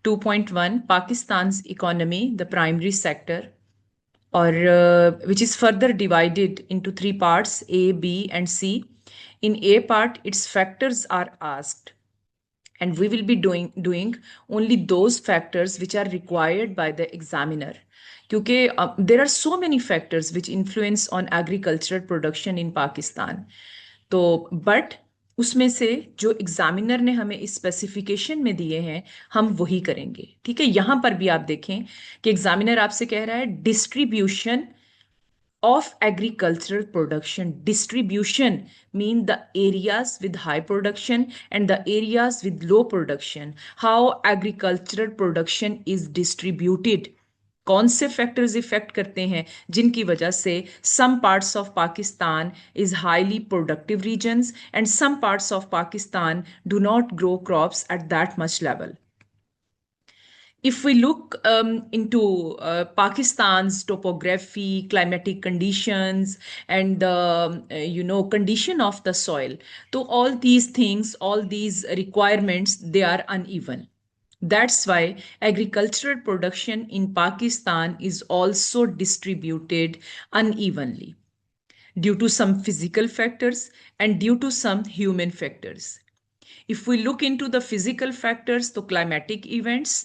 2.1 Pakistan's economy, the primary sector, or which is further divided into three parts, A, B, and C. In A part, its factors are asked, and we will be doing only those factors which are required by the examiner. क्योंकि there are so many factors which influence on agricultural production in Pakistan. तो but उसमें से जो examiner ने हमें इस specification में दिए हैं हम वही करेंगे। ठीक है, यहां पर भी आप देखें कि एग्जामिनर आपसे कह रहा है distribution of agricultural production. Distribution mean the areas with high production and the areas with low production. How agricultural production is distributed. कौन से फैक्टर्स इफेक्ट करते हैं जिनकी वजह से some parts of Pakistan is highly productive regions and some parts of Pakistan do not grow crops at that much level. If we look into Pakistan's topography, climatic conditions, and the condition of the soil, so all these things, all these requirements, they are uneven. That's why agricultural production in Pakistan is also distributed unevenly due to some physical factors and due to some human factors. If we look into the physical factors, तो climatic events,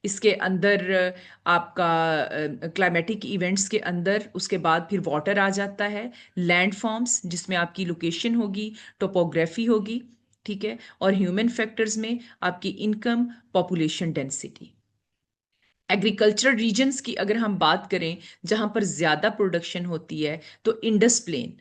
इसके अंदर आपका climatic events के अंदर उसके बाद फिर water आ जाता है, लैंड फॉर्म्स जिसमें आपकी लोकेशन होगी, टोपोग्राफी होगी, ठीक है, और ह्यूमन फैक्टर्स में आपकी income, population density. Agricultural regions की अगर हम बात करें जहां पर ज्यादा प्रोडक्शन होती है तो इंडस प्लेन,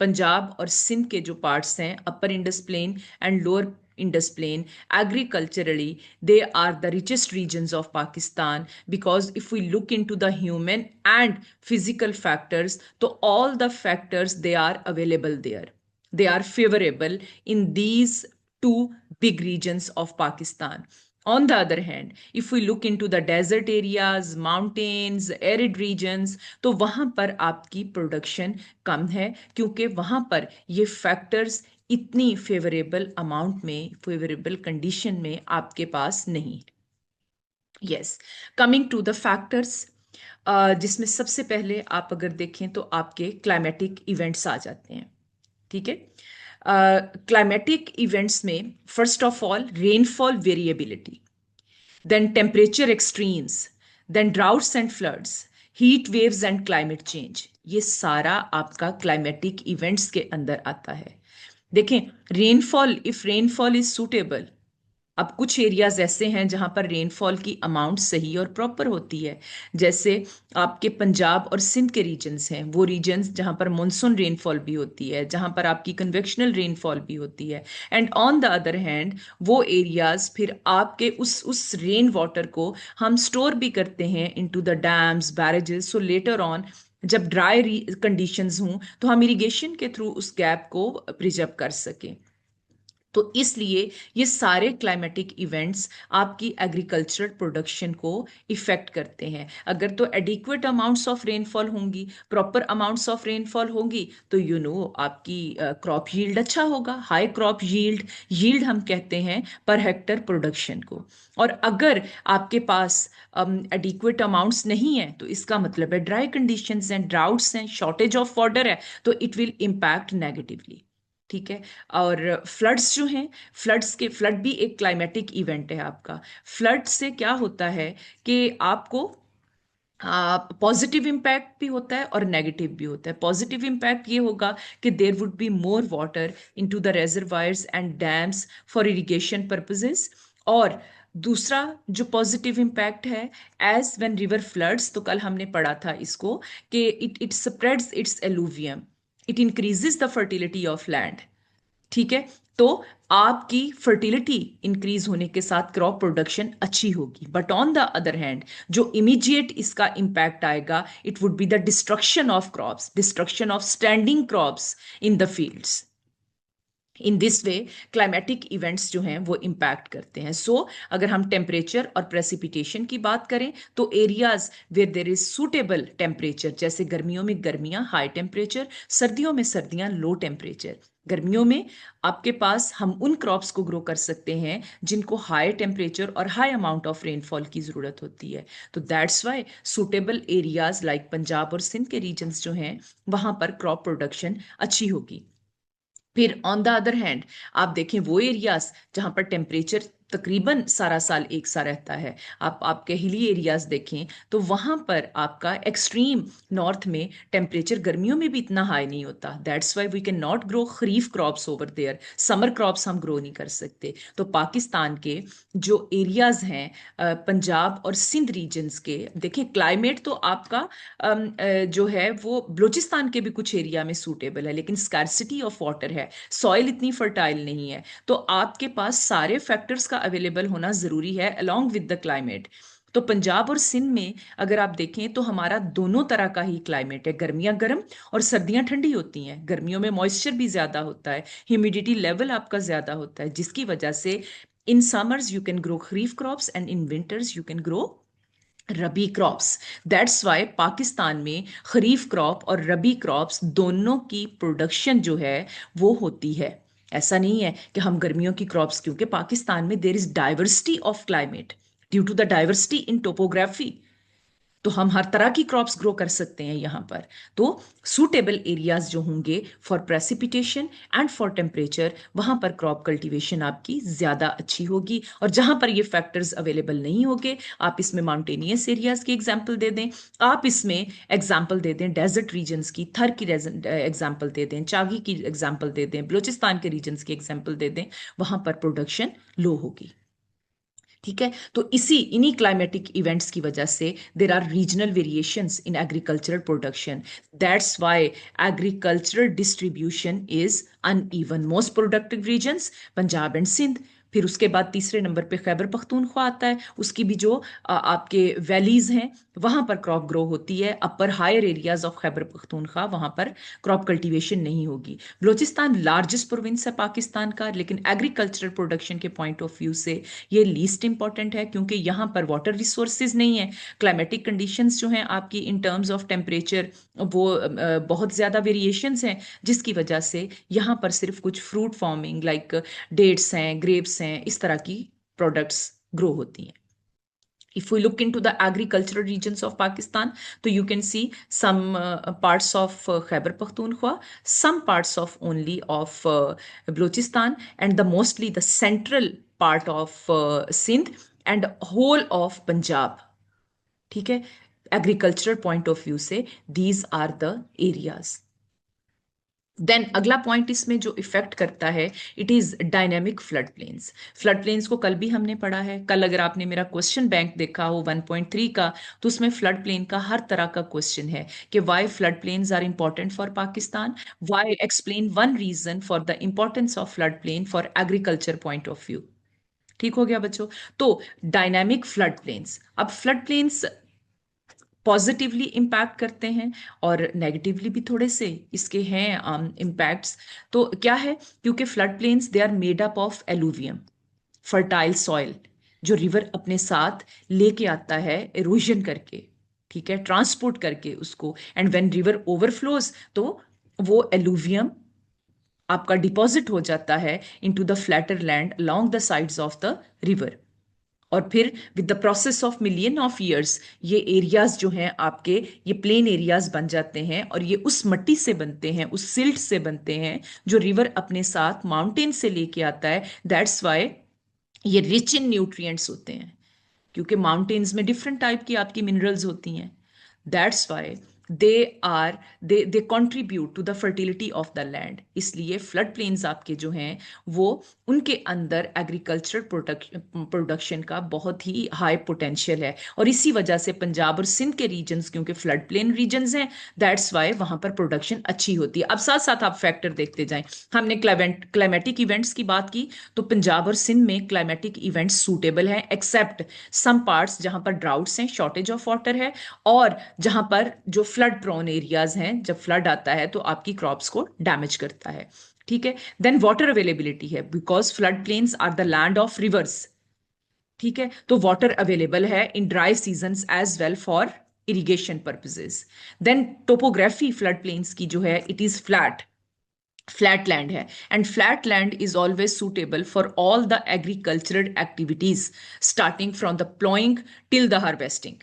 पंजाब और सिंध के जो पार्ट्स हैं, upper Indus plain and lower Indus Plain, agriculturally they are the richest regions of Pakistan, because if we look into the human and physical factors, so all the factors they are available there, they are favorable in these two big regions of Pakistan. On the other hand, if we look into the desert areas, mountains, arid regions, तो वहां पर आपकी production कम है क्योंकि वहां पर ये factors इतनी फेवरेबल अमाउंट में, फेवरेबल कंडीशन में आपके पास नहीं है। Yes, coming to the factors, जिसमें सबसे पहले आप अगर देखें तो आपके क्लाइमेटिक इवेंट्स आ जाते हैं। ठीक है, क्लाइमेटिक इवेंट्स में first of all rainfall variability, then temperature extremes, then droughts and floods, heat waves and climate change, ये सारा आपका क्लाइमेटिक इवेंट्स के अंदर आता है। देखें, rainfall, if rainfall is suitable, अब कुछ एरियाज ऐसे हैं जहां पर रेनफॉल की अमाउंट सही और प्रॉपर होती है, जैसे आपके पंजाब और सिंध के रीजन्स हैं, वो रीजन्स जहां पर मानसून रेनफॉल भी होती है, जहां पर आपकी कन्वेक्शनल रेनफॉल भी होती है। And on the other hand वो एरियाज फिर आपके उस रेन वाटर को हम स्टोर भी करते हैं into the dams, barrages, so later on जब ड्राई कंडीशंस हों तो हम इरिगेशन के थ्रू उस गैप को प्रिजर्व कर सकें। तो इसलिए ये सारे क्लाइमेटिक इवेंट्स आपकी एग्रीकल्चरल प्रोडक्शन को इफेक्ट करते हैं। अगर तो एडिक्वेट अमाउंट्स ऑफ रेनफॉल होंगी, प्रॉपर अमाउंट्स ऑफ रेनफॉल होंगी, तो आपकी क्रॉप यील्ड अच्छा होगा, हाई क्रॉप यील्ड, यील्ड हम कहते हैं पर हेक्टर प्रोडक्शन को। और अगर आपके पास एडिक्वेट अमाउंट्स नहीं है तो इसका मतलब है ड्राई कंडीशंस हैं, ड्राउट्स हैं, शॉर्टेज ऑफ वाटर है, तो इट विल इम्पैक्ट नेगेटिवली। ठीक है, और फ्लड्स जो हैं, फ्लड भी एक क्लाइमेटिक इवेंट है आपका। फ्लड से क्या होता है कि आपको पॉजिटिव इम्पैक्ट भी होता है और नेगेटिव भी होता है। पॉजिटिव इम्पैक्ट ये होगा कि there would be more water into the reservoirs and dams for irrigation purposes. और दूसरा जो पॉजिटिव इम्पैक्ट है, एज व्हेन रिवर फ्लड्स, तो कल हमने पढ़ा था इसको कि it spreads its alluvium, it increases the fertility of land. ठीक है, तो आपकी फर्टिलिटी इंक्रीज होने के साथ क्रॉप प्रोडक्शन अच्छी होगी। But on the other hand जो इमीडिएट इसका इंपैक्ट आएगा, it would be the destruction of crops, destruction of standing crops in the fields. In this way climatic events जो हैं वो इम्पैक्ट करते हैं। अगर हम टेम्परेचर और प्रेसिपिटेशन की बात करें तो areas where there is suitable temperature, जैसे गर्मियों में गर्मियां हाई टेम्परेचर, सर्दियों में सर्दियां लो टेम्परेचर, गर्मियों में आपके पास हम उन क्रॉप्स को ग्रो कर सकते हैं जिनको हाई टेम्परेचर और हाई अमाउंट ऑफ रेनफॉल की ज़रूरत होती है। तो that's why suitable areas like Punjab और सिंध के रीजन्स जो हैं वहाँ पर क्रॉप प्रोडक्शन अच्छी होगी। फिर ऑन द अदर हैंड आप देखें वो एरियाज जहां पर टेम्परेचर तकरीबन सारा साल एक सा रहता है, आप आपके हिली एरियाज देखें तो वहां पर आपका एक्सट्रीम नॉर्थ में टेम्परेचर गर्मियों में भी इतना हाई नहीं होता। That's why we can not grow kharif crops over there, summer crops हम ग्रो नहीं कर सकते। तो पाकिस्तान के जो एरियाज हैं पंजाब और सिंध रीजन्स के, देखिए क्लाइमेट तो आपका जो है वो बलूचिस्तान के भी कुछ एरिया में सूटेबल है, लेकिन स्कैरसिटी ऑफ वाटर है, सॉइल इतनी फर्टाइल नहीं है। तो आपके पास सारे फैक्टर्स का अवेलेबल होना जरूरी है अलोंग विद द क्लाइमेट। तो पंजाब और सिंध में अगर आप देखें तो हमारा दोनों तरह का ही क्लाइमेट है, गर्मियां गर्म और सर्दियां ठंडी होती हैं। गर्मियों में मॉइस्चर भी ज्यादा होता है, ह्यूमिडिटी लेवल आपका ज्यादा होता है, जिसकी वजह से in summers you can grow kharif crops and in winters you can grow rabi crops. That's why Pakistan में खरीफ क्रॉप और रबी क्रॉप्स दोनों की प्रोडक्शन जो है वो होती है। ऐसा नहीं है कि हम गर्मियों की क्रॉप्स, क्योंकि पाकिस्तान में there is diversity of climate due to the diversity in topography, तो हम हर तरह की क्रॉप्स ग्रो कर सकते हैं यहाँ पर। तो सूटेबल एरियाज जो होंगे for precipitation and for temperature, वहां पर क्रॉप कल्टीवेशन आपकी ज्यादा अच्छी होगी। और जहां पर ये फैक्टर्स अवेलेबल नहीं होंगे, आप इसमें माउंटेनियस एरियाज की एग्जाम्पल दे दें, आप इसमें एग्जाम्पल दे दें डेजर्ट रीजन्स की, थर की एग्जाम्पल दे दें, चागी की एग्जाम्पल दे दें, बलूचिस्तान के रीजन्स की एग्जाम्पल दे दें, वहां पर प्रोडक्शन लो होगी। ठीक है, तो इन्हीं क्लाइमेटिक इवेंट्स की वजह से there are regional variations in agricultural production. That's why agricultural distribution is uneven. Most productive regions Punjab and Sindh, फिर उसके बाद तीसरे नंबर पे खैबर पख्तूनख्वा आता है, उसकी भी जो आपके वैलीज हैं वहां पर क्रॉप ग्रो होती है। Upper higher areas of Khyber Pakhtunkhwa वहां पर क्रॉप कल्टीवेशन नहीं होगी। बलोचिस्तान लार्जेस्ट प्रोविंस है पाकिस्तान का, लेकिन एग्रीकल्चरल प्रोडक्शन के पॉइंट ऑफ व्यू से ये लीस्ट इंपॉर्टेंट है, क्योंकि यहाँ पर वाटर रिसोर्सेज नहीं है। क्लाइमेटिक कंडीशंस जो हैं आपकी इन टर्म्स ऑफ टेम्परेचर वो बहुत ज़्यादा वेरिएशंस हैं, जिसकी वजह से यहाँ पर सिर्फ कुछ फ्रूट फार्मिंग लाइक डेट्स हैं, ग्रेप्स हैं, इस तरह की प्रोडक्ट्स ग्रो होती हैं। If we look into the agricultural regions of Pakistan, so you can see some parts of Khyber Pakhtunkhwa, some parts of only of Balochistan, and the mostly the central part of Sindh and whole of Punjab. ठीक है, agricultural point of view से these are the areas. Then अगला point इसमें जो effect करता है, it is dynamic flood plains. Flood plains को कल भी हमने पढ़ा है। कल अगर आपने मेरा क्वेश्चन बैंक देखा हो 1.3 का, तो उसमें फ्लड प्लेन का हर तरह का क्वेश्चन है कि why flood plains are important for Pakistan, why explain one reason for the importance of flood plain for agriculture point of view. ठीक हो गया बच्चों। तो डायनामिक फ्लड प्लेन्स, अब फ्लड प्लेन्स पॉजिटिवली इम्पैक्ट करते हैं और नेगेटिवली भी थोड़े से इसके हैं इम्पैक्ट्स। तो क्या है, क्योंकि flood plains they are made up of alluvium, fertile soil जो रिवर अपने साथ लेके आता है एरोजन करके, ठीक है, ट्रांसपोर्ट करके उसको, एंड व्हेन रिवर ओवरफ्लोज तो वो एलुवियम आपका डिपॉजिट हो जाता है into the flatter land along the sides of the river. और फिर with the process of million of years ये एरियाज जो हैं आपके, ये प्लेन एरियाज बन जाते हैं, और ये उस मिट्टी से बनते हैं, उस सिल्ट से बनते हैं जो रिवर अपने साथ माउंटेन से लेके आता है। दैट्स वाई ये रिच इन न्यूट्रिएंट्स होते हैं, क्योंकि माउंटेन्स में डिफरेंट टाइप की आपकी मिनरल्स होती हैं। That's why they contribute to the fertility of the land. इसलिए फ्लड प्लेन्स आपके जो हैं वो, उनके अंदर एग्रीकल्चर प्रोडक्शन का बहुत ही हाई पोटेंशियल है, और इसी वजह से पंजाब और सिंध के रीजन्स क्योंकि फ्लड प्लेन रीजन्स हैं, दैट्स वाई वहां पर प्रोडक्शन अच्छी होती है। अब साथ साथ आप फैक्टर देखते जाएं। हमने क्लाइमेटिक इवेंट्स की बात की, तो पंजाब और सिंध में क्लाइमेटिक इवेंट्स सूटेबल हैं एक्सेप्ट सम पार्ट्स जहां पर ड्राउट्स हैं, शॉर्टेज ऑफ वाटर है, और जहां पर जो फ्लड प्रोन एरियाज हैं, जब फ्लड आता है तो आपकी क्रॉप्स को डैमेज करता है। ठीक है, देन वाटर अवेलेबिलिटी है, because flood plains are the land of rivers. ठीक है, तो वाटर अवेलेबल है in dry seasons as well for irrigation purposes. Then topography flood plains की जो है, it is flat, flat land है, and flat land is always suitable for all the agricultural activities starting from the ploughing till the harvesting.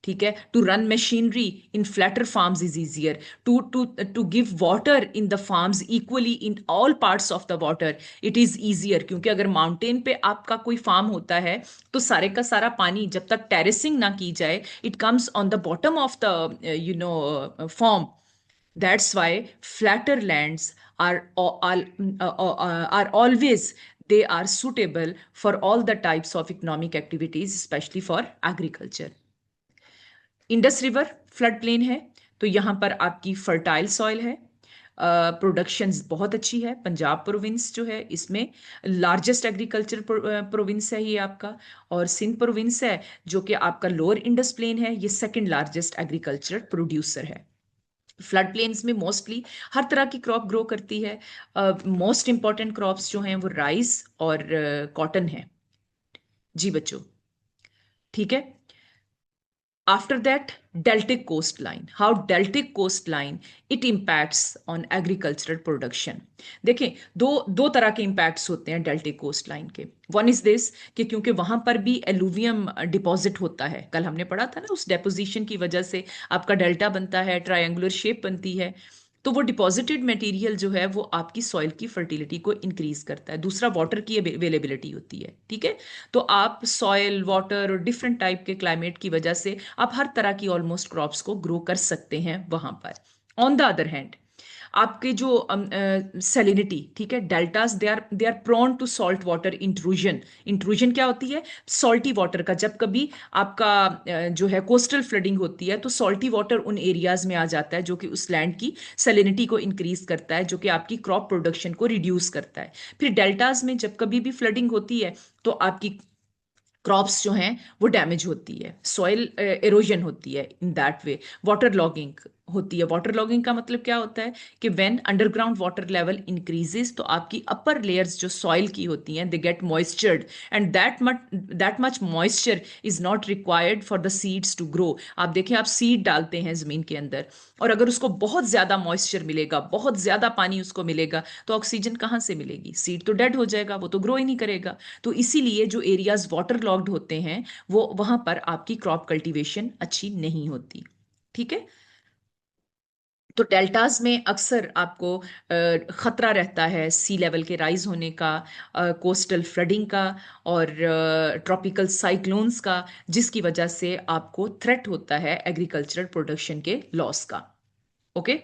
ठीक है, to run machinery in flatter farms is easier, to give water in the farms equally in all parts of the water, it is easier. क्योंकि अगर mountain पे आपका कोई farm होता है तो सारे का सारा पानी जब तक टेरेसिंग ना की जाए, it comes on the bottom of the form. That's why flatter lands are always, they are suitable for all the types of economic activities, especially for agriculture. Indus river flood plain है, तो यहाँ पर आपकी fertile soil है, production बहुत अच्छी है। Punjab province जो है इसमें लार्जेस्ट एग्रीकल्चर प्रोविंस है ये आपका, और सिंध प्रोविंस है जो कि आपका लोअर इंडस प्लेन है, ये सेकंड लार्जेस्ट एग्रीकल्चर प्रोड्यूसर है। फ्लड प्लेन्स में मोस्टली हर तरह की क्रॉप ग्रो करती है। मोस्ट इंपॉर्टेंट क्रॉप्स जो हैं वो राइस और कॉटन है। जी बच्चों, ठीक है। After that, deltic coastline. How deltic coastline it impacts on agricultural production. देखें, दो तरह के impacts होते हैं deltic coastline के। One is this कि क्योंकि वहां पर भी एलुवियम डिपॉजिट होता है, कल हमने पढ़ा था ना, उस डेपोजिशन की वजह से आपका डेल्टा बनता है, ट्रायंगुलर शेप बनती है। तो वो डिपॉजिटेड मटेरियल जो है वो आपकी सॉइल की फर्टिलिटी को इंक्रीज करता है। दूसरा, वाटर की अवेलेबिलिटी होती है। ठीक है, तो आप सॉइल, वाटर और डिफरेंट टाइप के क्लाइमेट की वजह से आप हर तरह की ऑलमोस्ट क्रॉप्स को ग्रो कर सकते हैं वहां पर। ऑन द अदर हैंड, आपके जो सेलिनिटी, ठीक है, deltas they are prone to salt water intrusion. Intrusion क्या होती है? सॉल्टी वाटर का, जब कभी आपका जो है कोस्टल फ्लडिंग होती है तो सॉल्टी वाटर उन एरियाज में आ जाता है जो कि उस लैंड की सेलिनिटी को इंक्रीज करता है, जो कि आपकी क्रॉप प्रोडक्शन को रिड्यूस करता है। फिर डेल्टाज में जब कभी भी फ्लडिंग होती है तो आपकी क्रॉप्स जो हैं वो डैमेज होती है, सॉइल एरोजन होती है, in that way water logging होती है। वाटर लॉगिंग का मतलब क्या होता है कि when underground water level increases तो आपकी अपर लेयर्स जो सॉइल की होती हैं they get moistured, and that much moisture is not required for the seeds to grow. आप देखें, आप सीड डालते हैं जमीन के अंदर, और अगर उसको बहुत ज्यादा मॉइस्चर मिलेगा, बहुत ज्यादा पानी उसको मिलेगा, तो ऑक्सीजन कहाँ से मिलेगी? सीड तो डेड हो जाएगा, वो तो ग्रो ही नहीं करेगा। तो इसीलिए जो एरियाज वाटर लॉग्ड होते हैं वो वहां पर आपकी क्रॉप कल्टीवेशन अच्छी नहीं होती। ठीक है, तो डेल्टाज में अक्सर आपको खतरा रहता है सी लेवल के राइज होने का, कोस्टल फ्लडिंग का, और ट्रॉपिकल साइक्लोन्स का, जिसकी वजह से आपको थ्रेट होता है एग्रीकल्चरल प्रोडक्शन के लॉस का। ओके,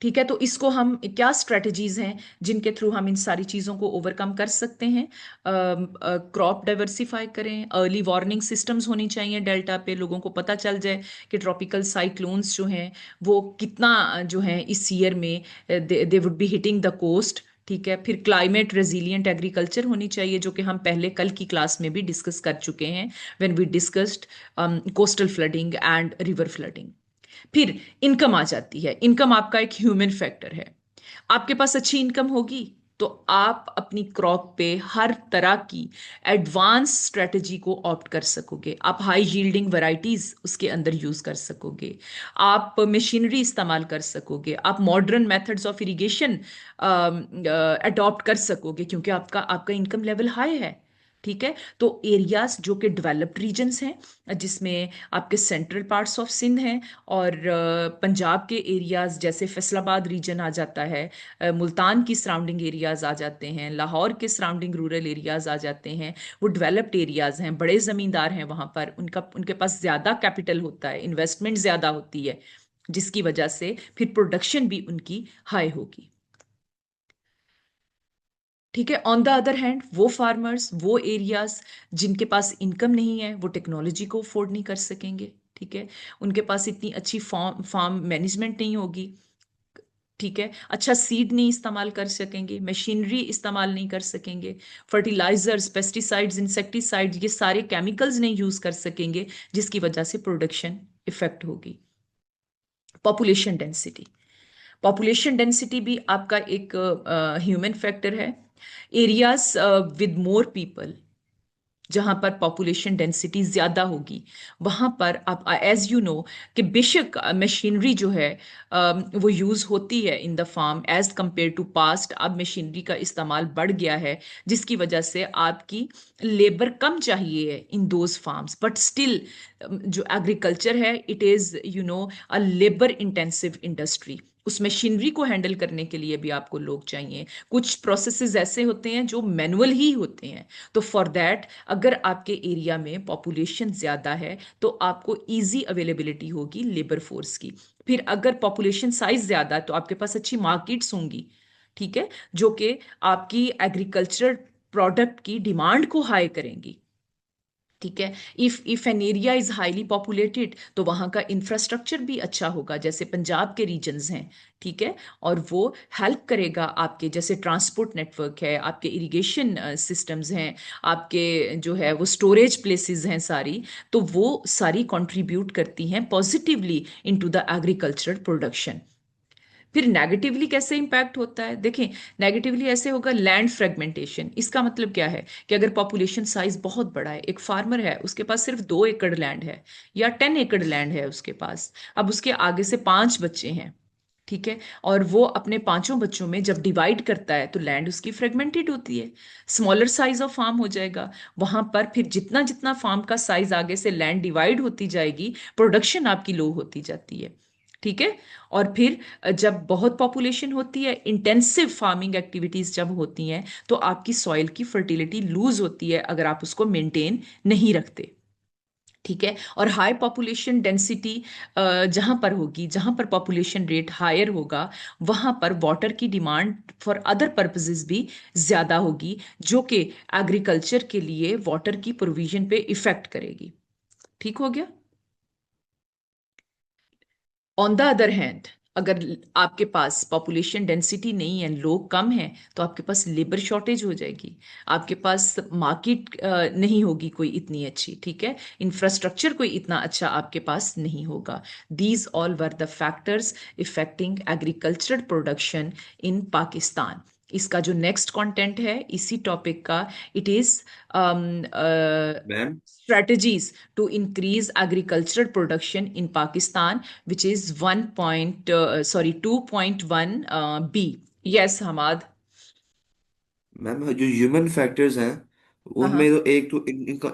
ठीक है, तो इसको हम क्या स्ट्रेटजीज हैं जिनके थ्रू हम इन सारी चीज़ों को ओवरकम कर सकते हैं? क्रॉप डाइवर्सिफाई करें, अर्ली वार्निंग सिस्टम्स होनी चाहिए डेल्टा पे, लोगों को पता चल जाए कि ट्रॉपिकल साइक्लोन्स जो हैं वो कितना जो हैं इस ईयर में they would be hitting the coast. ठीक है, फिर क्लाइमेट रेजिलिएंट एग्रीकल्चर होनी चाहिए, जो कि हम पहले कल की क्लास में भी डिस्कस कर चुके हैं when we discussed coastal flooding and river flooding. फिर इनकम आ जाती है। इनकम आपका एक ह्यूमन फैक्टर है। आपके पास अच्छी इनकम होगी तो आप अपनी क्रॉप पे हर तरह की एडवांस स्ट्रेटजी को ऑप्ट कर सकोगे। आप हाई यील्डिंग वैरायटीज उसके अंदर यूज कर सकोगे, आप मशीनरी इस्तेमाल कर सकोगे, आप modern methods of irrigation adopt कर सकोगे, क्योंकि आपका आपका इनकम लेवल हाई है। ठीक है, तो एरियाज जो कि डेवलप्ड रीजन्स हैं, जिसमें आपके सेंट्रल पार्ट्स ऑफ सिंध हैं, और पंजाब के एरियाज जैसे फैसलाबाद रीजन आ जाता है, मुल्तान की सराउंडिंग एरियाज आ जाते हैं, लाहौर के सराउंडिंग रूरल एरियाज आ जाते हैं, वो डेवलप्ड एरियाज हैं, बड़े ज़मींदार हैं वहाँ पर, उनके पास ज़्यादा कैपिटल होता है, इन्वेस्टमेंट ज़्यादा होती है, जिसकी वजह से फिर प्रोडक्शन भी उनकी हाई होगी। ठीक है, ऑन द अदर हैंड वो फार्मर्स, वो एरियाज जिनके पास इनकम नहीं है, वो टेक्नोलॉजी को अफोर्ड नहीं कर सकेंगे। ठीक है, उनके पास इतनी अच्छी फार्म फार्म मैनेजमेंट नहीं होगी। ठीक है, अच्छा सीड नहीं इस्तेमाल कर सकेंगे, मशीनरी इस्तेमाल नहीं कर सकेंगे, फर्टिलाइजर्स, पेस्टिसाइड्स, इंसेक्टिसाइड्स, ये सारे केमिकल्स नहीं यूज कर सकेंगे, जिसकी वजह से प्रोडक्शन इफेक्ट होगी। पॉपुलेशन डेंसिटी, पॉपुलेशन डेंसिटी भी आपका एक ह्यूमन फैक्टर है। एरियाज विद मोर पीपल, जहां पर पॉपुलेशन डेंसिटी ज्यादा होगी, वहां पर आप एज यू नो कि बेशक मशीनरी जो है वो यूज होती है in the farm as compare to past. अब मशीनरी का इस्तेमाल बढ़ गया है, जिसकी वजह से आपकी लेबर कम चाहिए है in those farms, but still जो एग्रीकल्चर है it is a labour intensive industry. उस मशीनरी को हैंडल करने के लिए भी आपको लोग चाहिए। कुछ प्रोसेसेस ऐसे होते हैं जो मैनुअल ही होते हैं। तो फॉर दैट, अगर आपके एरिया में पॉपुलेशन ज्यादा है तो आपको इजी अवेलेबिलिटी होगी लेबर फोर्स की। फिर अगर पॉपुलेशन साइज ज्यादा है तो आपके पास अच्छी मार्केट्स होंगी, ठीक है, जो कि आपकी एग्रीकल्चर प्रोडक्ट की डिमांड को हाई करेंगी। ठीक है। If an area is highly populated तो वहां का इंफ्रास्ट्रक्चर भी अच्छा होगा, जैसे पंजाब के रीजन्स हैं, ठीक है, और वो हेल्प करेगा आपके, जैसे ट्रांसपोर्ट नेटवर्क है, आपके इरिगेशन सिस्टम्स हैं, आपके जो है वो स्टोरेज प्लेसेस हैं सारी, तो वो सारी कंट्रीब्यूट करती हैं positively into the agricultural production. फिर नेगेटिवली कैसे इंपैक्ट होता है, देखें। नेगेटिवली ऐसे होगा, लैंड फ्रेगमेंटेशन। इसका मतलब क्या है कि अगर पॉपुलेशन साइज बहुत बड़ा है, एक फार्मर है उसके पास सिर्फ 2 एकड़ लैंड है या 10 एकड़ लैंड है उसके पास, अब उसके आगे से 5 बच्चे हैं, ठीक है, और वो अपने पांचों बच्चों में जब डिवाइड करता है तो लैंड उसकी फ्रेगमेंटेड होती है, स्मॉलर साइज ऑफ फार्म हो जाएगा। वहां पर फिर जितना जितना फार्म का साइज आगे से लैंड डिवाइड होती जाएगी, प्रोडक्शन आपकी लो होती जाती है, ठीक है। और फिर जब बहुत पॉपुलेशन होती है, इंटेंसिव फार्मिंग एक्टिविटीज जब होती हैं, तो आपकी सॉइल की फर्टिलिटी लूज होती है अगर आप उसको मेंटेन नहीं रखते, ठीक है। और हाई पॉपुलेशन डेंसिटी जहां पर होगी, जहां पर पॉपुलेशन रेट हायर होगा, वहां पर वाटर की डिमांड फॉर अदर पर्पसेस भी ज्यादा होगी, जो कि एग्रीकल्चर के लिए वाटर की प्रोविजन पे इफेक्ट करेगी। ठीक हो गया। ऑन द अदर हैंड, अगर आपके पास पॉपुलेशन डेंसिटी नहीं है, लोग कम हैं, तो आपके पास लेबर शॉर्टेज हो जाएगी, आपके पास मार्केट नहीं होगी कोई इतनी अच्छी, ठीक है, इंफ्रास्ट्रक्चर कोई इतना अच्छा आपके पास नहीं होगा। These all were the factors affecting agricultural production in Pakistan. इसका जो नेक्स्ट कंटेंट है इसी टॉपिक का, it is ma'am strategies to increase agricultural production in Pakistan, which is 2.1 B. Yes, Hamad. Ma'am जो ह्यूमन फैक्टर्स हैं हाँ उनमें हाँ तो एक तो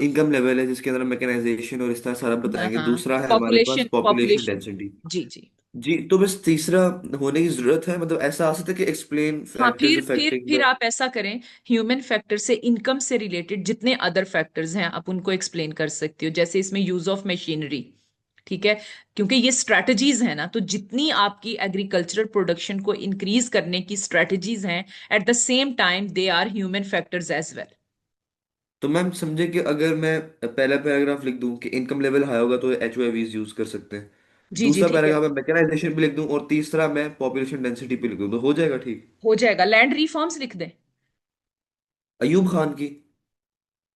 इनकम लेवल है जिसके अंदर मैकेनाइजेशन और इस तरह सारा हाँ बताएंगे। हाँ, दूसरा है हमारे पास पॉपुलेशन पॉपुलेशन पॉपुलेशन, डेंसिटी। जी जी। जी, तो बस तीसरा होने की जरूरत है, मतलब ऐसा आ सकता है कि एक्सप्लेन हाँ, फैक्टर्स फिर अफेक्टिंग फिर द। आप ऐसा करें, ह्यूमन फैक्टर से इनकम से रिलेटेड जितने अदर फैक्टर्स हैं आप उनको एक्सप्लेन कर सकते हो, जैसे इसमें यूज ऑफ मशीनरी, ठीक है, क्योंकि ये स्ट्रैटेजीज है ना, तो जितनी आपकी एग्रीकल्चरल प्रोडक्शन को इंक्रीज करने की स्ट्रैटेजीज हैं, at the same time they are human factors as well. तो मैम समझे कि अगर मैं पहला पैराग्राफ लिख दूं कि इनकम लेवल हाई होगा तो एच ओ वीज यूज कर सकते हैं, जी जी, दूसरा ठीक है, पैराग्राफ में मैकेनाइजेशन भी लिख दूं, और तीसरा मैं पॉपुलेशन डेंसिटी पे लिख दूं, तो हो जाएगा ठीक। हो जाएगा। लैंड रिफॉर्म्स लिख दें, अयूब खान की।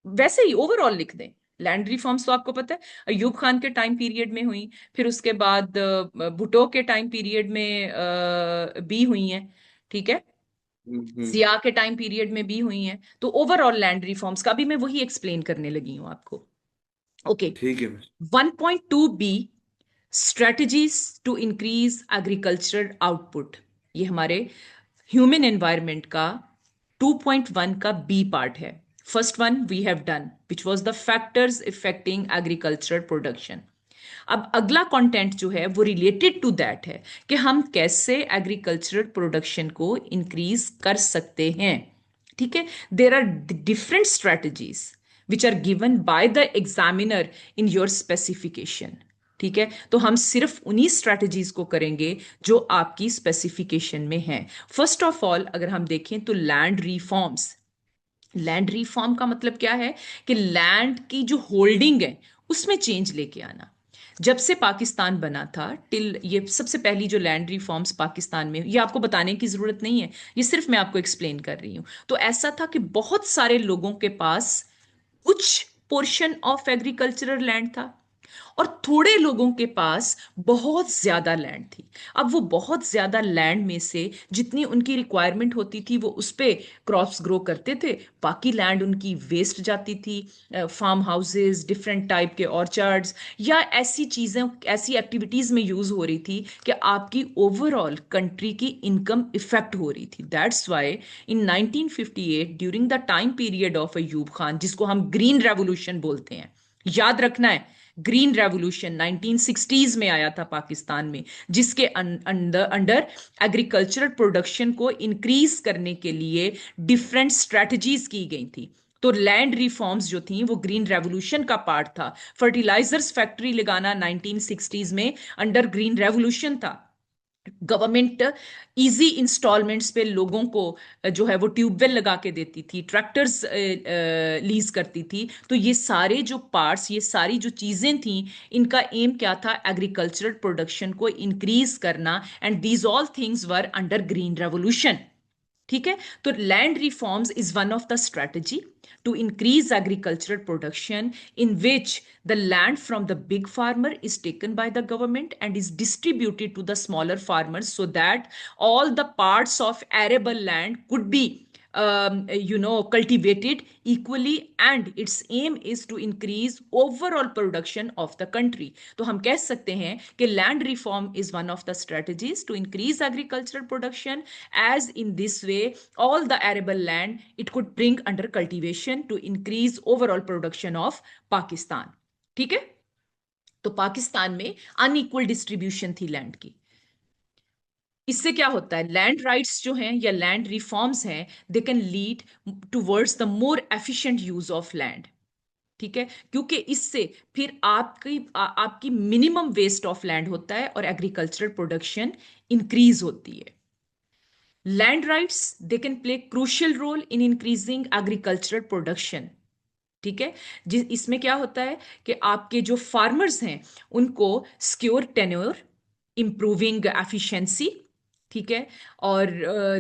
वैसे ही ओवरऑल लिख दें। लैंड रिफॉर्म्स तो आपको पता है अयूब खान के टाइम पीरियड में हुई, फिर उसके बाद भुट्टो के टाइम पीरियड में भी हुई हैं, ठीक है, हम्म। जिया के टाइम पीरियड में भी हुई हैं, तो ओवरऑल लैंड रिफॉर्म्स का भी मैं वही एक्सप्लेन करने लगी हूं आपको। ओके। ठीक है ma'am. 1.2 B, strategies to increase agricultural output. ये हमारे ह्यूमन एनवायरनमेंट का 2.1 का बी पार्ट है। First one we have done which was the factors affecting agricultural production. अब अगला कंटेंट जो है वो रिलेटेड टू दैट है कि हम कैसे एग्रीकल्चरल प्रोडक्शन को इंक्रीज कर सकते हैं, ठीक है। There are different strategies which are given by the examiner in your specification, ठीक है। तो हम सिर्फ उन्हीं स्ट्रेटजीज को करेंगे जो आपकी स्पेसिफिकेशन में है। फर्स्ट ऑफ ऑल अगर हम देखें तो लैंड रिफॉर्म्स। लैंड रिफॉर्म का मतलब क्या है कि लैंड की जो होल्डिंग है उसमें चेंज लेके आना। जब से पाकिस्तान बना था टिल, ये सबसे पहली जो लैंड रिफॉर्म्स पाकिस्तान में, ये आपको बताने की जरूरत नहीं है, ये सिर्फ मैं आपको एक्सप्लेन कर रही हूं। तो ऐसा था कि बहुत सारे लोगों के पास कुछ पोर्शन ऑफ एग्रीकल्चरल लैंड था, और थोड़े लोगों के पास बहुत ज्यादा लैंड थी। अब वो बहुत ज्यादा लैंड में से जितनी उनकी रिक्वायरमेंट होती थी वो उस पे क्रॉप्स ग्रो करते थे, बाकी लैंड उनकी वेस्ट जाती थी फार्म हाउसेस, डिफरेंट टाइप के ऑर्चर्ड्स या ऐसी चीजें, ऐसी एक्टिविटीज में यूज हो रही थी कि आपकी ओवरऑल कंट्री की इनकम इफेक्ट हो रही थी। That's why in 1958 during the time period of Ayub Khan, जिसको हम ग्रीन रेवोल्यूशन बोलते हैं, याद रखना है, ग्रीन रेवोल्यूशन 1960s में आया था पाकिस्तान में, जिसके अंदर अंडर एग्रीकल्चरल प्रोडक्शन को इंक्रीज करने के लिए डिफरेंट स्ट्रेटजीज की गई थी। तो लैंड रिफॉर्म्स जो थी वो ग्रीन रेवोल्यूशन का पार्ट था। फर्टिलाइजर्स फैक्ट्री लगाना 1960s में अंडर ग्रीन रेवोल्यूशन था। गवर्नमेंट इजी इंस्टॉलमेंट्स पे लोगों को जो है वो ट्यूबवेल लगा के देती थी, ट्रैक्टर्स लीज करती थी। तो ये सारे जो पार्ट्स, ये सारी जो चीजें थी, इनका एम क्या था? एग्रीकल्चरल प्रोडक्शन को इंक्रीज करना, and these all things were under green revolution. ठीक है, तो land reforms is one of the strategy to increase agricultural production, in which the land from the big farmer is taken by the government and is distributed to the smaller farmers, so that all the parts of arable land could be cultivated equally, and its aim is to increase overall production of the country. तो हम कह सकते हैं कि land reform is one of the strategies to increase agricultural production, as in this way all the arable land it could bring under cultivation to increase overall production of Pakistan. ठीक है, तो पाकिस्तान में अनइक्वल डिस्ट्रीब्यूशन थी land की। इससे क्या होता है? लैंड राइट्स जो हैं या लैंड रिफॉर्म्स हैं, they can lead towards the more efficient use of land. ठीक है, क्योंकि इससे फिर आपकी मिनिमम वेस्ट ऑफ लैंड होता है और एग्रीकल्चरल प्रोडक्शन इंक्रीज होती है। Land rights they can play crucial role in increasing agricultural production. ठीक है, जिस इसमें क्या होता है कि आपके जो फार्मर्स हैं उनको सिक्योर टेन्योर, इंप्रूविंग एफिशिएंसी, ठीक है, और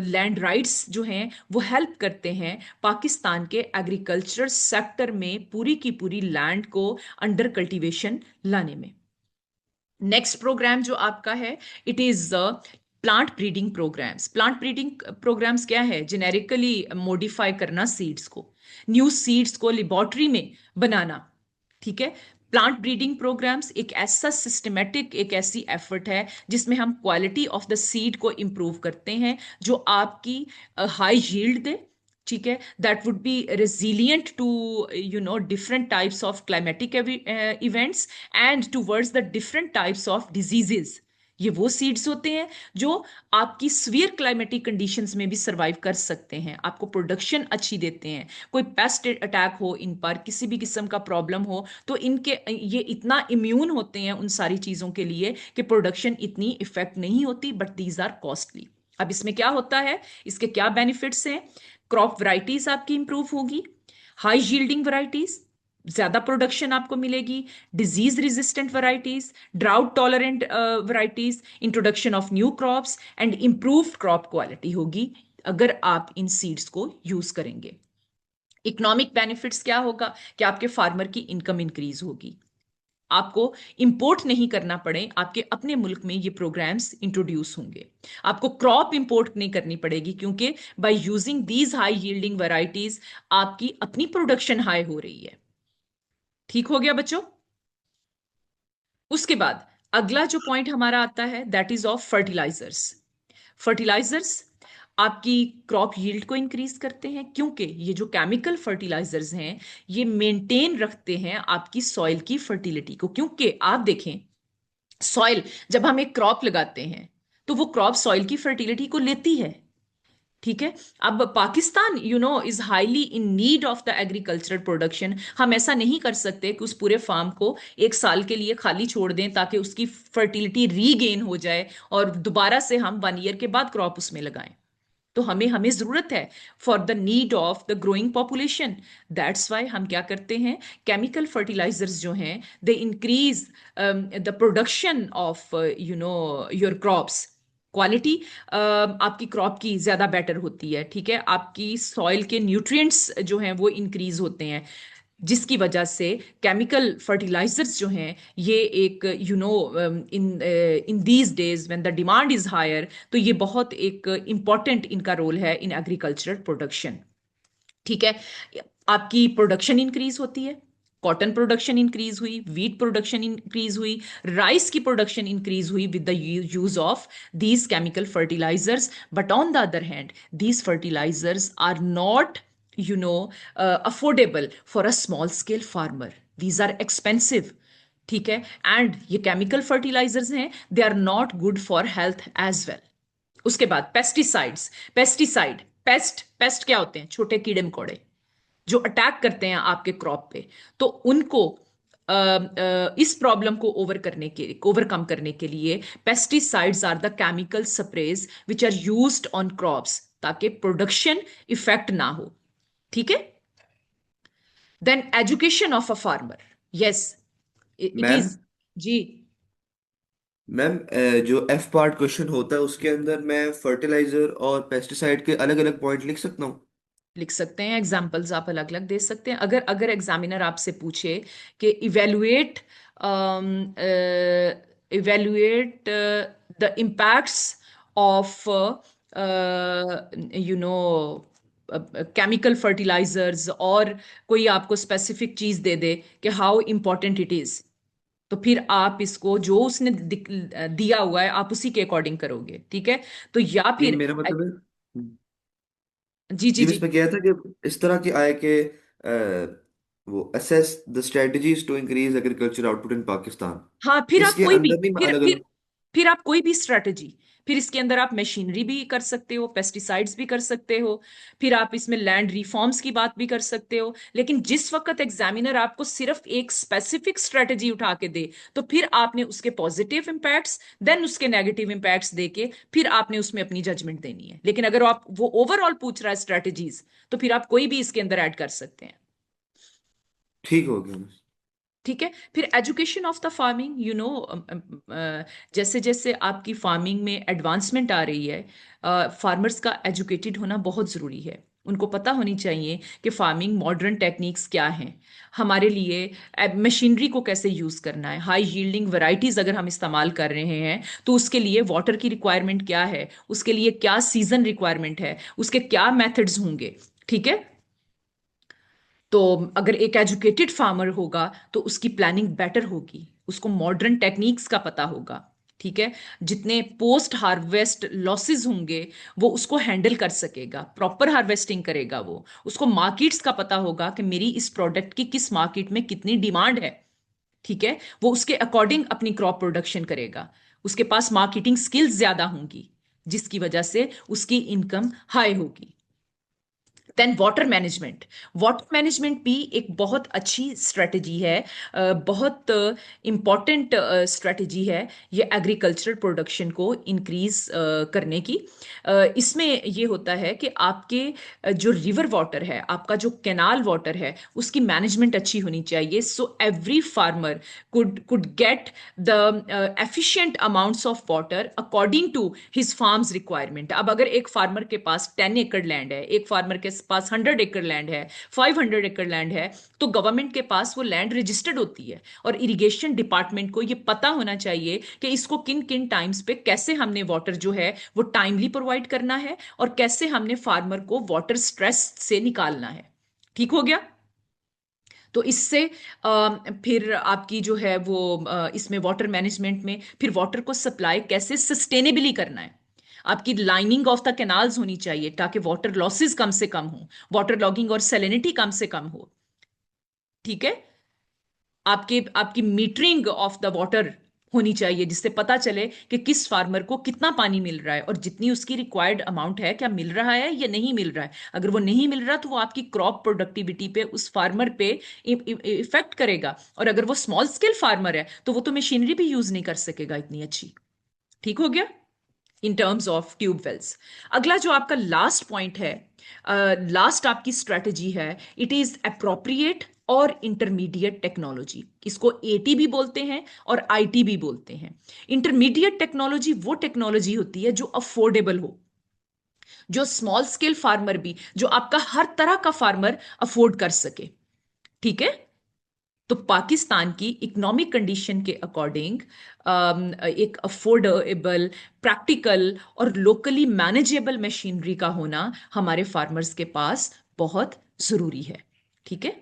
लैंड राइट्स जो हैं वो हेल्प करते हैं पाकिस्तान के एग्रीकल्चर सेक्टर में पूरी की पूरी लैंड को अंडर कल्टीवेशन लाने में। नेक्स्ट प्रोग्राम जो आपका है, it is plant breeding programs. Plant breeding programs क्या है? जेनेरिकली मॉडिफाई करना सीड्स को, न्यू सीड्स को लेबोरेटरी में बनाना। ठीक है, प्लांट ब्रीडिंग प्रोग्राम्स एक ऐसा सिस्टमेटिक, एक ऐसी एफर्ट है जिसमें हम क्वालिटी ऑफ द सीड को इंप्रूव करते हैं, जो आपकी हाई यील्ड दे। ठीक है, that would be resilient to different types of climatic events and towards the different types of diseases. ये वो सीड्स होते हैं जो आपकी सीवियर क्लाइमेटिक कंडीशंस में भी सरवाइव कर सकते हैं, आपको प्रोडक्शन अच्छी देते हैं। कोई पेस्ट अटैक हो इन पर, किसी भी किस्म का प्रॉब्लम हो, तो इनके ये इतना इम्यून होते हैं उन सारी चीज़ों के लिए कि प्रोडक्शन इतनी इफेक्ट नहीं होती, बट दीज आर कॉस्टली। अब इसमें क्या होता है, इसके क्या बेनिफिट्स हैं? क्रॉप वैरायटीज आपकी इंप्रूव होगी, हाई यील्डिंग वैरायटीज, ज्यादा प्रोडक्शन आपको मिलेगी, disease resistant varieties, drought tolerant varieties, introduction of new crops and improved crop quality होगी अगर आप इन सीड्स को यूज करेंगे। इकोनॉमिक बेनिफिट्स क्या होगा कि आपके फार्मर की इनकम इंक्रीज होगी, आपको इंपोर्ट नहीं करना पड़े, आपके अपने मुल्क में ये प्रोग्राम्स इंट्रोड्यूस होंगे। आपको क्रॉप इंपोर्ट नहीं करनी पड़ेगी, क्योंकि by using these high yielding varieties आपकी अपनी प्रोडक्शन हाई हो रही है। ठीक हो गया बच्चों? उसके बाद अगला जो पॉइंट हमारा आता है, that is of fertilisers. Fertilisers आपकी क्रॉप यील्ड को इंक्रीज करते हैं, क्योंकि ये जो केमिकल फर्टिलाइजर्स हैं ये मेंटेन रखते हैं आपकी सॉइल की फर्टिलिटी को। क्योंकि आप देखें, सॉइल, जब हम एक क्रॉप लगाते हैं तो वो क्रॉप सॉइल की फर्टिलिटी को लेती है। ठीक है, अब Pakistan is highly in need of the agricultural production. हम ऐसा नहीं कर सकते कि उस पूरे फार्म को एक साल के लिए खाली छोड़ दें ताकि उसकी फर्टिलिटी रीगेन हो जाए और दोबारा से हम 1 ईयर के बाद क्रॉप उसमें लगाएं। तो हमें हमें जरूरत है for the need of the growing population. That's why हम क्या करते हैं, केमिकल फर्टिलाइजर्स जो हैं they increase the production of your crops. Quality आपकी क्रॉप की ज्यादा बेटर होती है। ठीक है, आपकी सॉइल के न्यूट्रिएंट्स जो हैं वो इंक्रीज होते हैं। जिसकी वजह से केमिकल फर्टिलाइजर्स जो हैं ये एक in in these days when the demand is higher, तो ये बहुत एक इम्पॉर्टेंट इनका रोल है इन एग्रीकल्चरल प्रोडक्शन। ठीक है, आपकी प्रोडक्शन इंक्रीज होती है, कॉटन प्रोडक्शन इंक्रीज हुई, वीट प्रोडक्शन इंक्रीज हुई, राइस की प्रोडक्शन इंक्रीज हुई with the use of these chemical fertilisers. But on the other hand these fertilisers are not affordable for a small scale farmer, these are expensive. ठीक है, and ये chemical fertilisers हैं, they are not good for health as well. उसके बाद pesticides, pesticide, paste, paste क्या होते हैं? छोटे कीड़े मकोड़े जो अटैक करते हैं आपके क्रॉप पे। तो उनको इस प्रॉब्लम को ओवरकम करने के लिए pesticides are the chemical sprays which are used on crops, ताकि प्रोडक्शन इफेक्ट ना हो। ठीक है, then education of a farmer, yes it ma'am is. जी, मैम जो एफ पार्ट क्वेश्चन होता है उसके अंदर मैं फर्टिलाइजर और पेस्टिसाइड के अलग अलग पॉइंट लिख सकता हूँ? लिख सकते हैं, एग्जाम्पल्स आप अलग अलग दे सकते हैं। अगर अगर एग्जामिनर आपसे पूछे कि evaluate evaluate the impacts of you know chemical fertilisers, और कोई आपको स्पेसिफिक चीज दे दे कि हाउ इम्पोर्टेंट इट इज, तो फिर आप इसको जो उसने दिया हुआ है आप उसी के अकॉर्डिंग करोगे। ठीक है, तो या नहीं, फिर मेरा मतलब है। जी जी जी, मैं जी, इसमें कह था कि इस तरह की आए कि वो assess the strategies to increase agriculture output in Pakistan. हाँ, फिर आप इसके कोई भी, अंदर नहीं, मैं फिर अलग फिर अलग। फिर आप कोई भी स्ट्रेटजी, फिर इसके अंदर आप मशीनरी भी कर सकते हो, पेस्टिसाइड्स भी कर सकते हो, फिर आप इसमें लैंड रिफॉर्म्स की बात भी कर सकते हो। लेकिन जिस वक्त एग्जामिनर आपको सिर्फ एक स्पेसिफिक स्ट्रेटजी उठा के दे, तो फिर आपने उसके पॉजिटिव इंपैक्ट्स देन उसके नेगेटिव इंपैक्ट्स देके फिर आपने उसमें अपनी जजमेंट देनी है। लेकिन अगर आप वो ओवरऑल पूछ रहा है स्ट्रेटजीज, तो फिर आप कोई भी इसके अंदर ऐड कर सकते हैं। ठीक हो गया। ठीक है, फिर एजुकेशन ऑफ द फार्मिंग, जैसे जैसे आपकी फार्मिंग में एडवांसमेंट आ रही है, फार्मर्स का एजुकेटेड होना बहुत ज़रूरी है। उनको पता होनी चाहिए कि फार्मिंग मॉडर्न टेक्निक्स क्या हैं हमारे लिए, मशीनरी को कैसे यूज़ करना है, हाई यील्डिंग वैरायटीज़ अगर हम इस्तेमाल कर रहे हैं तो उसके लिए वाटर की रिक्वायरमेंट क्या है, उसके लिए क्या सीजन रिक्वायरमेंट है, उसके क्या मेथड्स होंगे। ठीक है, तो अगर एक एजुकेटेड फार्मर होगा तो उसकी प्लानिंग बेटर होगी, उसको मॉडर्न टेक्निक्स का पता होगा। ठीक है, जितने पोस्ट हार्वेस्ट लॉसेस होंगे वो उसको हैंडल कर सकेगा, प्रॉपर हार्वेस्टिंग करेगा, वो उसको मार्केट्स का पता होगा कि मेरी इस प्रोडक्ट की किस मार्केट में कितनी डिमांड है। ठीक है, वो उसके अकॉर्डिंग अपनी क्रॉप प्रोडक्शन करेगा, उसके पास मार्केटिंग स्किल्स ज्यादा होंगी, जिसकी वजह से उसकी इनकम हाई होगी। Then water management, water management भी एक बहुत अच्छी स्ट्रेटजी है, बहुत इम्पॉर्टेंट स्ट्रेटजी है ये एग्रीकल्चरल प्रोडक्शन को इंक्रीज करने की। इसमें ये होता है कि आपके जो रिवर वाटर है, आपका जो कैनाल वाटर है, उसकी मैनेजमेंट अच्छी होनी चाहिए, so every farmer could get the efficient amounts of water according to his farm's requirement। अब अगर एक फार्मर के पास 10 एकड़ लैंड है, एक फार्मर के पास 100 एकड़ लैंड है, 500 एकड़ लैंड है, तो गवर्नमेंट के पास वो लैंड रजिस्टर्ड होती है, और इरिगेशन डिपार्टमेंट को ये पता होना चाहिए कि इसको किन किन टाइम्स पे कैसे हमने वाटर जो है वो टाइमली प्रोवाइड करना है, और कैसे हमने फार्मर को वाटर स्ट्रेस से निकालना है। ठीक हो गया, तो इससे फिर आपकी जो है वो इसमें वाटर मैनेजमेंट में फिर वाटर को सप्लाई कैसे सस्टेनेबली करना है। आपकी लाइनिंग ऑफ द कैनाल्स होनी चाहिए ताकि वाटर लॉसेस कम से कम हो, वाटर लॉगिंग और सेलेनिटी कम से कम हो। ठीक है, आपके आपकी मीटरिंग ऑफ द वाटर होनी चाहिए, जिससे पता चले कि किस फार्मर को कितना पानी मिल रहा है और जितनी उसकी रिक्वायर्ड अमाउंट है क्या मिल रहा है या नहीं मिल रहा है। अगर वो नहीं मिल रहा तो वो आपकी क्रॉप प्रोडक्टिविटी पे, उस फार्मर पे इफेक्ट करेगा, और अगर वो स्मॉल स्केल फार्मर है तो वो तो मशीनरी भी यूज नहीं कर सकेगा इतनी अच्छी। ठीक हो गया, in terms of tube wells. अगला जो आपका लास्ट पॉइंट है, लास्ट आपकी स्ट्रेटजी है, इट इज अप्रोप्रिएट और इंटरमीडिएट टेक्नोलॉजी। इसको एटी भी बोलते हैं और आईटी भी बोलते हैं। इंटरमीडिएट टेक्नोलॉजी वो टेक्नोलॉजी होती है जो अफोर्डेबल हो, जो स्मॉल स्केल फार्मर भी, जो आपका हर तरह का फार्मर अफोर्ड कर सके। ठीक है। तो पाकिस्तान की इकोनॉमिक कंडीशन के अकॉर्डिंग एक अफोर्डेबल, प्रैक्टिकल और लोकली मैनेजेबल मशीनरी का होना हमारे फार्मर्स के पास बहुत जरूरी है। ठीक है।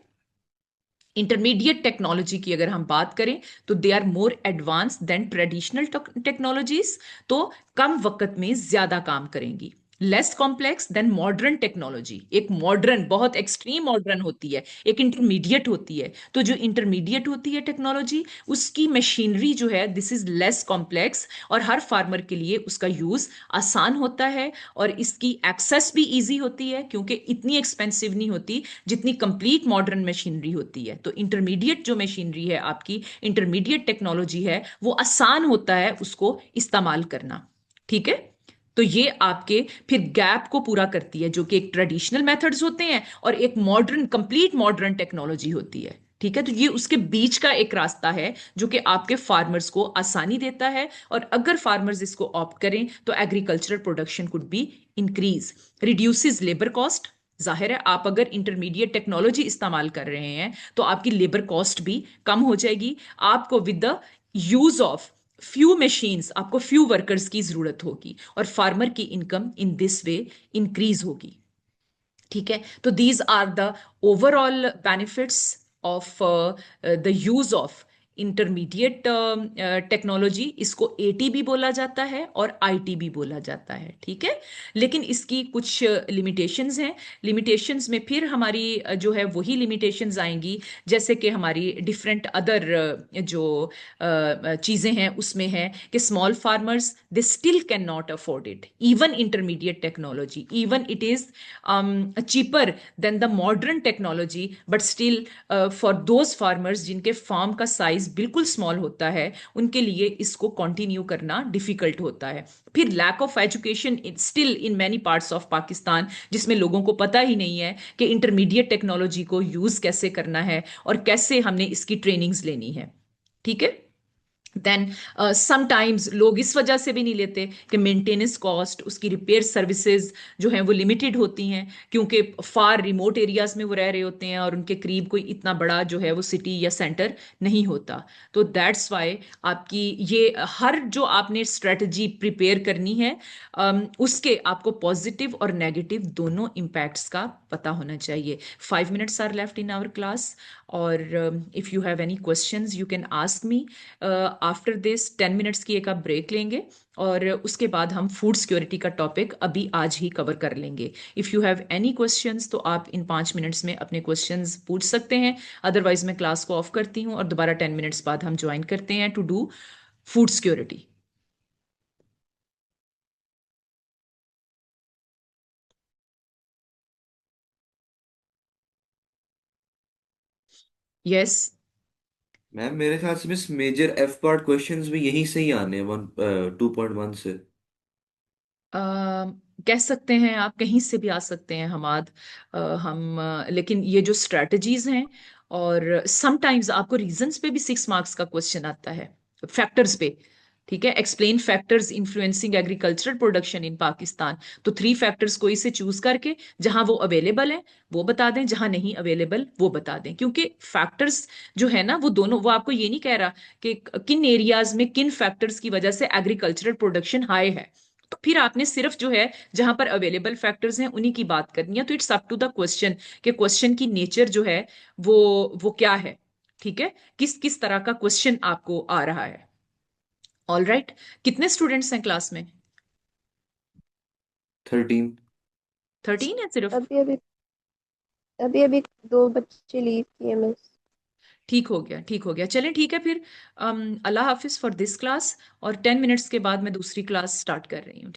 इंटरमीडिएट टेक्नोलॉजी की अगर हम बात करें तो they are more advance than traditional technologies, तो कम वक्त में ज्यादा काम करेंगी। Less complex than modern technology, एक मॉडर्न बहुत एक्सट्रीम मॉडर्न होती है, एक इंटरमीडिएट होती है। तो जो इंटरमीडिएट होती है टेक्नोलॉजी, उसकी मशीनरी जो है दिस इज लेस कॉम्प्लेक्स, और हर फार्मर के लिए उसका यूज आसान होता है, और इसकी एक्सेस भी इजी होती है क्योंकि इतनी एक्सपेंसिव नहीं होती जितनी कंप्लीट मॉडर्न मशीनरी होती है। तो इंटरमीडिएट जो मशीनरी है आपकी, इंटरमीडिएट टेक्नोलॉजी है, वो आसान होता है उसको इस्तेमाल करना। ठीक है। तो ये आपके फिर गैप को पूरा करती है, जो कि एक ट्रेडिशनल मेथड्स होते हैं और एक मॉडर्न, कंप्लीट मॉडर्न टेक्नोलॉजी होती है। ठीक है। तो ये उसके बीच का एक रास्ता है जो कि आपके फार्मर्स को आसानी देता है, और अगर फार्मर्स इसको ऑप्ट करें तो agricultural production could be increase, reduces labour cost. जाहिर है आप अगर इंटरमीडिएट टेक्नोलॉजी इस्तेमाल कर रहे हैं तो आपकी लेबर कॉस्ट भी कम हो जाएगी। आपको with the use of few machines, आपको फ्यू वर्कर्स की जरूरत होगी, और फार्मर की income in this way increase होगी। ठीक है। तो these are the overall benefits of the use of intermediate technology. इसको एटी भी बोला जाता है और आईटी भी बोला जाता है। ठीक है। लेकिन इसकी कुछ लिमिटेशंस हैं। लिमिटेशंस में फिर हमारी जो है वही लिमिटेशंस आएंगी, जैसे कि हमारी डिफरेंट अदर जो चीज़ें हैं उसमें है कि small farmers they still can not afford it even intermediate technology, even it is cheaper than the modern technology, but still for those farmers जिनके फार्म का साइज बिल्कुल स्मॉल होता है, उनके लिए इसको कंटिन्यू करना डिफिकल्ट होता है। फिर lack of education still in many parts of Pakistan, जिसमें लोगों को पता ही नहीं है कि इंटरमीडिएट टेक्नोलॉजी को यूज कैसे करना है और कैसे हमने इसकी ट्रेनिंग्स लेनी है। ठीक है। देन समटाइम्स लोग इस वजह से भी नहीं लेते कि मेंटेनेंस कॉस्ट, उसकी रिपेयर सर्विसेज जो हैं वो लिमिटेड होती हैं, क्योंकि फार रिमोट एरियाज में वो रह रहे होते हैं और उनके करीब कोई इतना बड़ा जो है वो सिटी या सेंटर नहीं होता। तो दैट्स वाई आपकी ये हर जो आपने स्ट्रेटजी प्रिपेयर करनी है, उसके आपको पॉजिटिव और नेगेटिव दोनों इम्पैक्ट्स का पता होना चाहिए। 5 minutes are left in our class, और if you have any questions you can ask me. After this 10 minutes की एक आप ब्रेक लेंगे, और उसके बाद हम फूड सिक्योरिटी का टॉपिक अभी आज ही कवर कर लेंगे। If you have any questions तो आप इन 5 मिनट्स में अपने क्वेश्चंस पूछ सकते हैं, अदरवाइज मैं क्लास को ऑफ करती हूँ और दोबारा 10 मिनट्स बाद हम ज्वाइन करते हैं to do food security. Yes. Ma'am मेरे ख्याल से miss major F part questions भी यहीं से ही आने हैं 2.1 से। अ, कह सकते हैं आप, कहीं से भी आ सकते हैं हमाद। लेकिन ये जो स्ट्रेटजीज हैं, और समटाइम्स आपको रीजंस पे भी 6 मार्क्स का क्वेश्चन आता है, फैक्टर्स पे। ठीक है। Explain factors influencing agricultural production in Pakistan. तो 3 फैक्टर्स कोई से चूज करके, जहां वो अवेलेबल है वो बता दें, जहां नहीं अवेलेबल वो बता दें, क्योंकि फैक्टर्स जो है ना वो दोनों, वो आपको ये नहीं कह रहा कि किन एरियाज में किन फैक्टर्स की वजह से एग्रीकल्चरल प्रोडक्शन हाई है। तो फिर आपने सिर्फ जो है जहां पर अवेलेबल फैक्टर्स हैं उन्हीं की बात करनी है। तो it's up to the question कि क्वेश्चन की नेचर जो है वो वो क्या है। ठीक है। किस किस तरह का क्वेश्चन आपको आ रहा है। All right. कितने स्टूडेंट्स हैं क्लास में? 13। 13 है सिर्फ? अभी अभी अभी अभी दो बच्चे लीव किए मिस। ठीक हो गया, ठीक हो गया। चलें ठीक है फिर। अल्लाह हाफिज फॉर दिस क्लास, और 10 मिनट्स के बाद मैं दूसरी क्लास स्टार्ट कर रही हूँ।